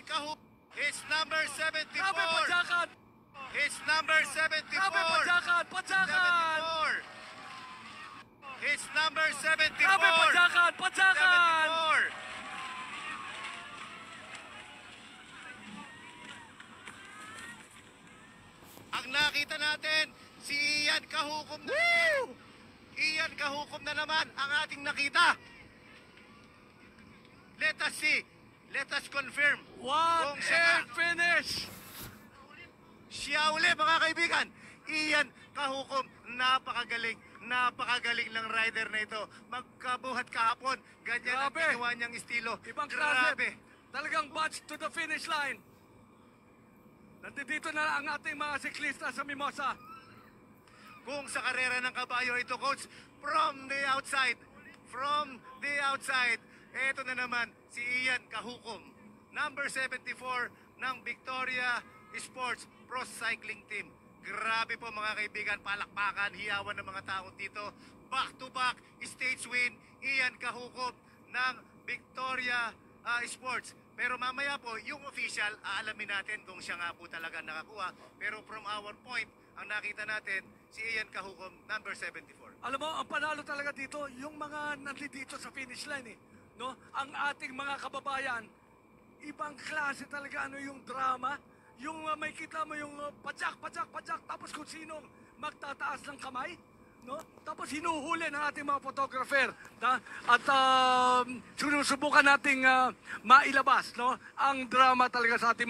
Ian Kahu. It's number 74. Grabe, padyakan! It's number 74. Grabe, padyakan! Padyakan! 74. It's number 74. Grabe, padyakan! Padyakan! 74. Ang nakita natin, si Ian Kahukom na naman. Ian Kahukom na naman ang ating nakita. Let us see. Let us confirm. What Kung siya a finish! Siya uli, mga kaibigan. Ian Kahukom, napakagaling. Napakagaling ng rider na ito. Magkabuhat kahapon. Ganyan ang Grabe. ginawa niyang estilo. Ibang Grabe. klase. Talagang batch to the finish line. Nandito na ang ating mga siklista sa Mimosa. Kung sa karera ng kabayo ito, coach, from the outside, eto na naman si Ian Kahukom, number 74 ng Victoria Sports Pro Cycling Team. Grabe po mga kaibigan, palakpakan, hiyawan ng mga tao dito. Back-to-back stage win, Ian Kahukom ng Victoria Sports. Pero mamaya po, yung official, aalamin natin kung siya nga po talaga nakakuha. Pero from our point, ang nakita natin, si Ian Kahukom, number 74. Alam mo, ang panalo talaga dito, yung mga nandito sa finish line no? Ang ating mga kababayan, ibang klase talaga yung drama. Yung may kita mo yung padyak, tapos kung sinong magtataas ng kamay, no? Tapos hinuhuli ng ating mga photographer, at sinusubukan nating mailabas, no? Ang drama talaga sa ating